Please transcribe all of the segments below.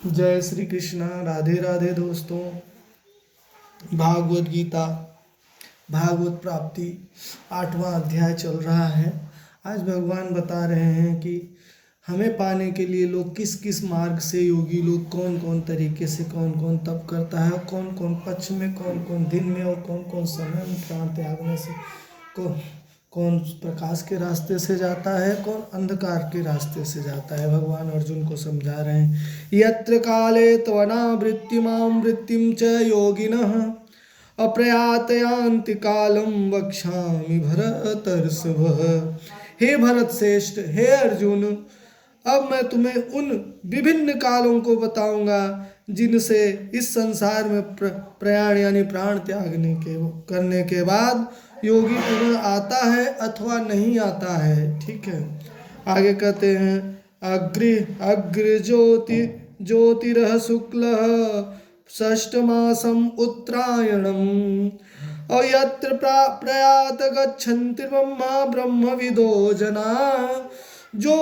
जय श्री कृष्णा। राधे राधे दोस्तों। भागवत गीता भागवत प्राप्ति 8वां अध्याय चल रहा है। आज भगवान बता रहे हैं कि हमें पाने के लिए लोग किस किस मार्ग से, योगी लोग कौन कौन तरीके से कौन कौन तप करता है, और कौन कौन पक्ष में, कौन कौन दिन में और कौन कौन समय में प्राण त्यागने से कौन प्रकाश के रास्ते से जाता है, कौन अंधकार के रास्ते से जाता है। भगवान अर्जुन को समझा रहे हैं। यत्र काले त्वनावृत्तिमां वृत्तिं च योगिनः अप्रयातयान्ति कालम वक्ष्यामि भरतर्षभ। हे भरत श्रेष्ठ, हे अर्जुन, अब मैं तुम्हें उन विभिन्न कालों को बताऊंगा जिनसे इस संसार में प्रयाण यानी प्राण त्यागने के करने के बाद योगी पुनः आता है अथवा नहीं आता है। ठीक है, आगे कहते हैं अग्र ज्योतिरः शुक्ल षष्ठमासम उत्तरायणम और यत्र प्रयात गच्छन्ति ब्रह्मा ब्रह्मविदो जना। जो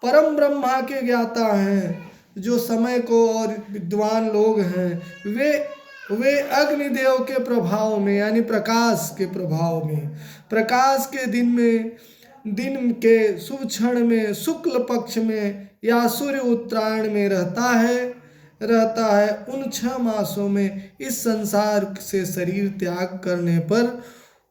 परम ब्रह्मा के ज्ञाता हैं, जो समय को और विद्वान लोग हैं, वे अग्निदेव के प्रभाव में यानी प्रकाश के प्रभाव में, प्रकाश के दिन में, दिन के शुभ क्षण में, शुक्ल पक्ष में या सूर्य उत्तरायण में रहता है। उन 6 मासों में इस संसार से शरीर त्याग करने पर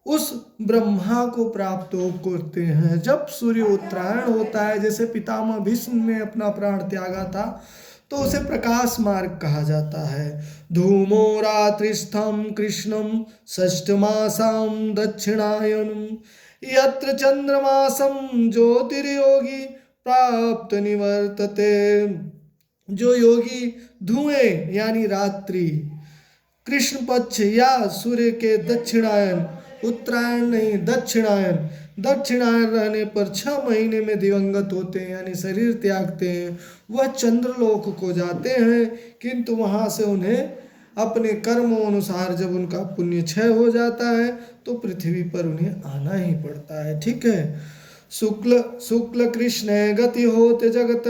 उस ब्रह्मा को प्राप्त करते हैं। जब सूर्य उत्तरायण होता है, जैसे पितामह भीष्म ने अपना प्राण त्यागा था, तो उसे प्रकाश मार्ग कहा जाता है। धूमो रात्रिस्थम कृष्णम षष्ठमासाम दक्षिणायनम यत्र चंद्रमासम ज्योतिर्योगी प्राप्त निवर्तते। जो योगी धुएं यानी रात्रि, कृष्ण पक्ष या सूर्य के दक्षिणायन, उत्तरायण नहीं दक्षिणायन रहने पर 6 महीने में दिवंगत होते हैं यानी शरीर त्यागते हैं, वह चंद्रलोक को जाते हैं। किंतु वहाँ से उन्हें अपने कर्मों अनुसार जब उनका पुण्य क्षय हो जाता है तो पृथ्वी पर उन्हें आना ही पड़ता है। ठीक है। शुक्ल कृष्ण गति होते जगत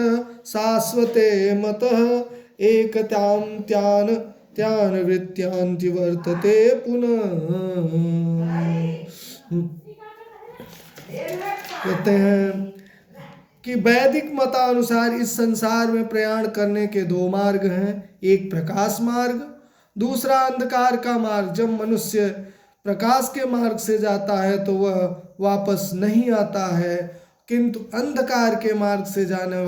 शाश्वते मतः एकत्यां त्यान वृत्यांति वर्तते पुनः। कहते हैं कि वैदिक मतानुसार इस संसार में प्रयाण करने के 2 मार्ग हैं। एक प्रकाश मार्ग, दूसरा अंधकार का मार्ग। जब मनुष्य प्रकाश के मार्ग से जाता है तो वह वापस नहीं आता है, किंतु अंधकार के मार्ग से जाने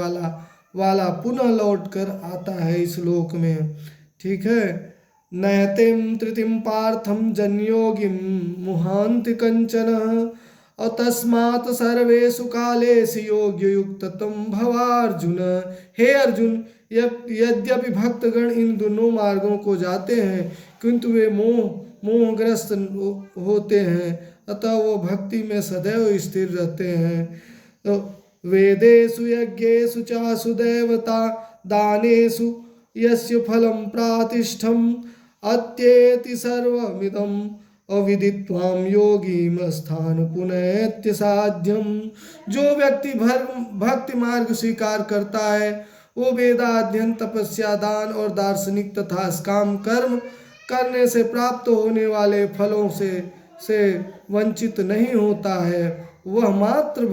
वाला पुनः लौट कर आता है इस लोक में। ठीक है। नैतिम तृतिम पार्थम जनयोगिम मुहांति कंचन तस्मात् सर्वेषु कालेषु योग्ययुक्ततम भवार्जुन। हे अर्जुन, यद्यपि भक्तगण इन दोनों मार्गों को जाते हैं, किंतु वे मोहग्रस्त होते हैं, अतः वो भक्ति में सदैव स्थिर रहते हैं। तो वेदेषु यज्ञेषु चासु देवता दानेषु यस्य फलं प्रातिष्ठम् अत्येति सर्वमिदम् अविदित्वाम योगी स्थान पुनैत्य साध्यम। जो व्यक्ति भक्ति मार्ग स्वीकार करता है, वो वेदाध्ययन, तपस्या, दान और दार्शनिक तथा काम कर्म करने से प्राप्त होने वाले फलों से वंचित नहीं होता है। वह मात्र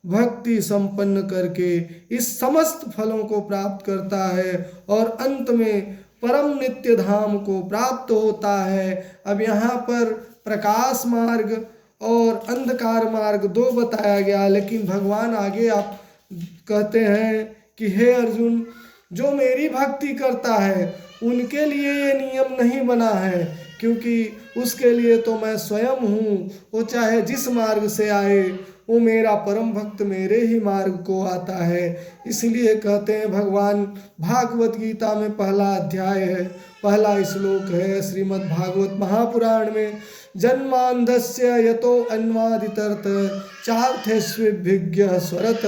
भक्ति संपन्न करके इस समस्त फलों को प्राप्त करता है और अंत में परम नित्य धाम को प्राप्त होता है। अब यहाँ पर प्रकाश मार्ग और अंधकार मार्ग 2 बताया गया, लेकिन भगवान आगे आप कहते हैं कि हे अर्जुन, जो मेरी भक्ति करता है उनके लिए ये नियम नहीं बना है, क्योंकि उसके लिए तो मैं स्वयं हूँ। वो चाहे जिस मार्ग से आए, वो मेरा परम भक्त मेरे ही मार्ग को आता है। इसलिए कहते हैं भगवान भागवत गीता में पहला अध्याय है, पहला श्लोक है श्रीमद् भागवत महापुराण में, जन्मांधस्य यतो अन्वादितर्थ चार्थेष्विभिज्ञ स्वरत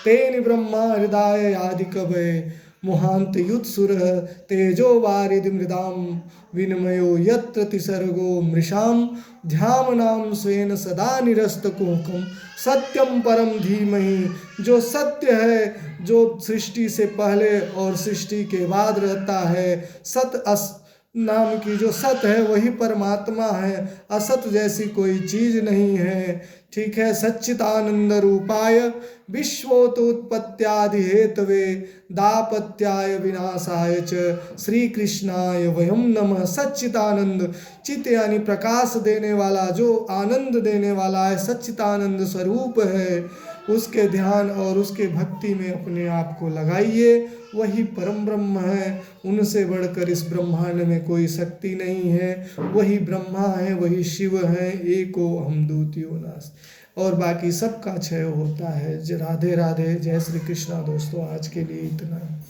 तेन ब्रह्मा हृदय आदि कवये मुहांत युत्सुरः तेजो वारिधि मृदाम विनिमयो यत्र तिसर्गो मृषाम ध्यामनाम स्वेन सदा निरस्तकुहकम सत्यम परम धीमहि। जो सत्य है, जो सृष्टि से पहले और सृष्टि के बाद रहता है, सत अस नाम की जो सत है वही परमात्मा है, असत जैसी कोई चीज नहीं है। ठीक है। सच्चिदानंद रूपाय विश्वोत्पत्त्यादि हेतवे दापत्याय विनाशाय च श्री कृष्णाय वयम नमः। सच्चिदानंद, चित यानी प्रकाश देने वाला, जो आनंद देने वाला है, सच्चिदानंद स्वरूप है, उसके ध्यान और उसके भक्ति में अपने आप को लगाइए। वही परम ब्रह्म है, उनसे बढ़कर इस ब्रह्मांड में कोई शक्ति नहीं है। वही ब्रह्मा है, वही शिव है, एको हम द्वितीयो नास्ति। और बाकी सबका क्षय होता है। राधे राधे, जय श्री कृष्णा। दोस्तों आज के लिए इतना।